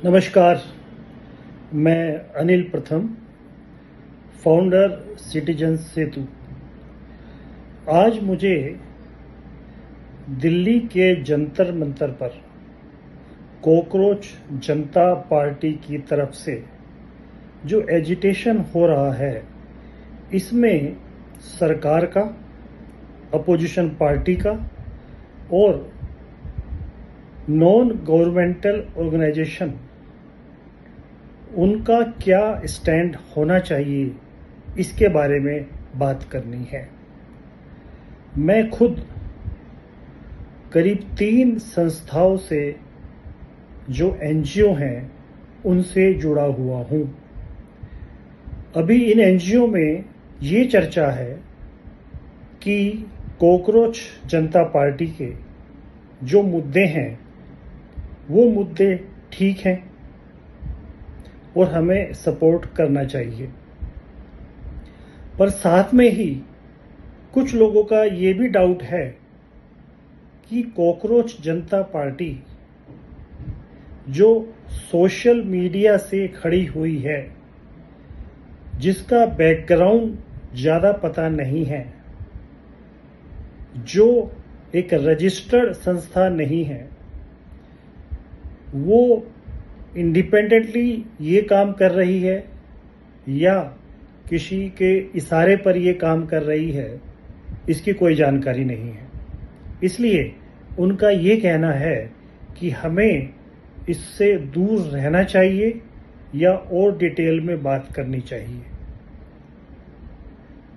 नमस्कार। मैं अनिल प्रथम, फाउंडर सिटीजन सेतु। आज मुझे दिल्ली के जंतर मंतर पर कॉकरोच जनता पार्टी की तरफ से जो एजिटेशन हो रहा है, इसमें सरकार का, अपोजिशन पार्टी का और नॉन गवर्नमेंटल ऑर्गेनाइजेशन उनका क्या स्टैंड होना चाहिए, इसके बारे में बात करनी है। मैं खुद करीब 3 संस्थाओं से जो एनजीओ हैं उनसे जुड़ा हुआ हूँ। अभी इन एनजीओ में ये चर्चा है कि कॉकरोच जनता पार्टी के जो मुद्दे हैं वो मुद्दे ठीक हैं और हमें सपोर्ट करना चाहिए, पर साथ में ही कुछ लोगों का ये भी डाउट है कि कॉकरोच जनता पार्टी जो सोशल मीडिया से खड़ी हुई है, जिसका बैकग्राउंड ज़्यादा पता नहीं है, जो एक रजिस्टर्ड संस्था नहीं है, वो इंडिपेंडेंटली ये काम कर रही है या किसी के इशारे पर ये काम कर रही है, इसकी कोई जानकारी नहीं है। इसलिए उनका ये कहना है कि हमें इससे दूर रहना चाहिए या और डिटेल में बात करनी चाहिए।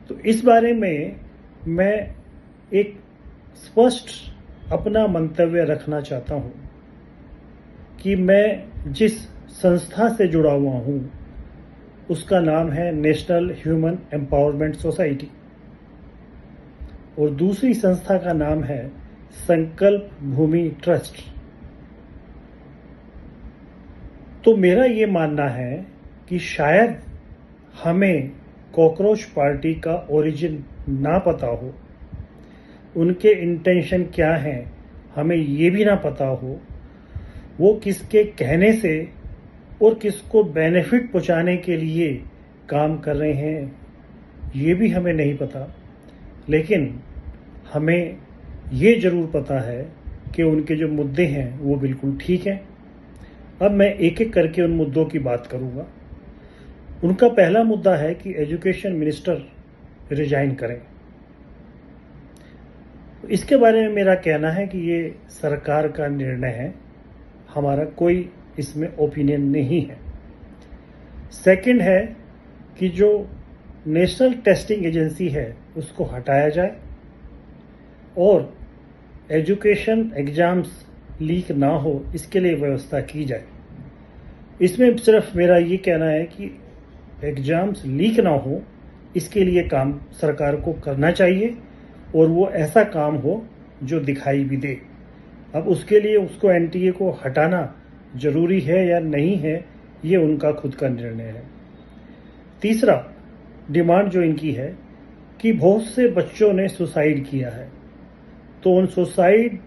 तो इस बारे में मैं एक स्पष्ट अपना मंतव्य रखना चाहता हूँ कि मैं जिस संस्था से जुड़ा हुआ हूँ उसका नाम है नेशनल ह्यूमन एम्पावरमेंट सोसाइटी और दूसरी संस्था का नाम है संकल्प भूमि ट्रस्ट। तो मेरा ये मानना है कि शायद हमें कॉकरोच पार्टी का ओरिजिन ना पता हो, उनके इंटेंशन क्या हैं हमें ये भी ना पता हो, वो किसके कहने से और किसको बेनिफिट पहुंचाने के लिए काम कर रहे हैं ये भी हमें नहीं पता। लेकिन हमें ये ज़रूर पता है कि उनके जो मुद्दे हैं वो बिल्कुल ठीक हैं। अब मैं एक एक करके उन मुद्दों की बात करूंगा। उनका पहला मुद्दा है कि एजुकेशन मिनिस्टर रिजाइन करें। इसके बारे में मेरा कहना है कि ये सरकार का निर्णय है, हमारा कोई इसमें ओपिनियन नहीं है। सेकंड है कि जो नेशनल टेस्टिंग एजेंसी है उसको हटाया जाए और एजुकेशन एग्जाम्स लीक ना हो, इसके लिए व्यवस्था की जाए। इसमें सिर्फ मेरा ये कहना है कि एग्जाम्स लीक ना हो, इसके लिए काम सरकार को करना चाहिए और वो ऐसा काम हो जो दिखाई भी दे। अब उसके लिए उसको एनटीए को हटाना जरूरी है या नहीं है, ये उनका खुद का निर्णय है। तीसरा डिमांड जो इनकी है कि बहुत से बच्चों ने सुसाइड किया है, तो उन सुसाइड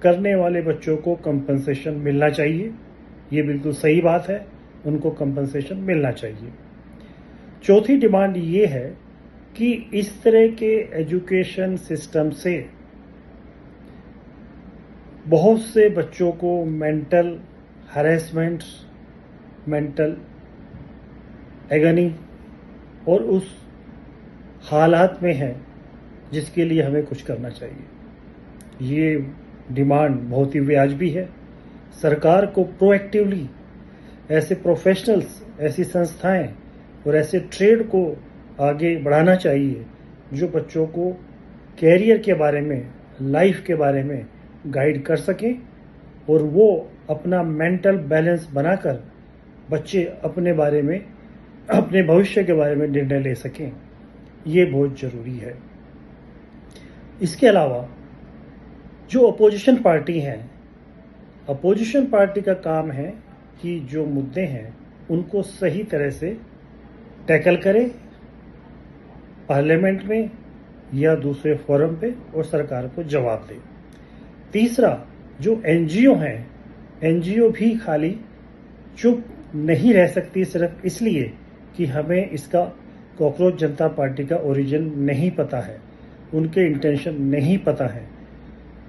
करने वाले बच्चों को कंपनसेशन मिलना चाहिए। ये बिल्कुल सही बात है, उनको कंपनसेशन मिलना चाहिए। चौथी डिमांड ये है कि इस तरह के एजुकेशन सिस्टम से बहुत से बच्चों को मेंटल हैरेसमेंट, मेंटल एगनी और उस हालात में है जिसके लिए हमें कुछ करना चाहिए। ये डिमांड बहुत ही वाजिबी है। सरकार को प्रोएक्टिवली ऐसे प्रोफेशनल्स, ऐसी संस्थाएं और ऐसे ट्रेड को आगे बढ़ाना चाहिए जो बच्चों को कैरियर के बारे में, लाइफ के बारे में गाइड कर सकें और वो अपना मेंटल बैलेंस बनाकर बच्चे अपने बारे में, अपने भविष्य के बारे में निर्णय ले सकें। ये बहुत ज़रूरी है। इसके अलावा जो अपोजिशन पार्टी हैं, अपोजिशन पार्टी का काम है कि जो मुद्दे हैं उनको सही तरह से टैकल करे पार्लियामेंट में या दूसरे फोरम पे और सरकार को जवाब दे। तीसरा, जो एनजीओ हैं, एनजीओ भी खाली चुप नहीं रह सकती सिर्फ इसलिए कि हमें इसका कॉकरोच जनता पार्टी का ओरिजिन नहीं पता है, उनके इंटेंशन नहीं पता है।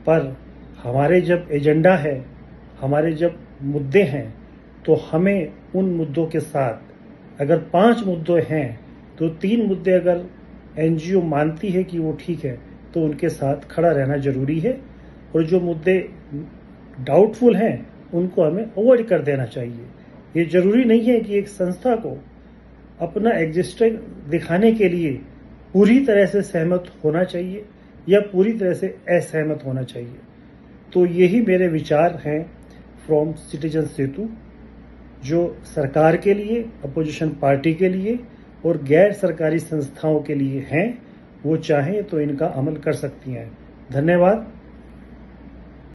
पर हमारे जब एजेंडा है, हमारे जब मुद्दे हैं, तो हमें उन मुद्दों के साथ, अगर 5 मुद्दे हैं तो 3 मुद्दे अगर एनजीओ मानती है कि वो ठीक है तो उनके साथ खड़ा रहना जरूरी है, और जो मुद्दे डाउटफुल हैं उनको हमें अवॉइड कर देना चाहिए। ये जरूरी नहीं है कि एक संस्था को अपना एग्जिस्टेंस दिखाने के लिए पूरी तरह से सहमत होना चाहिए या पूरी तरह से असहमत होना चाहिए। तो यही मेरे विचार हैं फ्रॉम सिटीजन सेतु, जो सरकार के लिए, अपोजिशन पार्टी के लिए और गैर सरकारी संस्थाओं के लिए हैं। वो चाहें तो इनका अमल कर सकती हैं। धन्यवाद।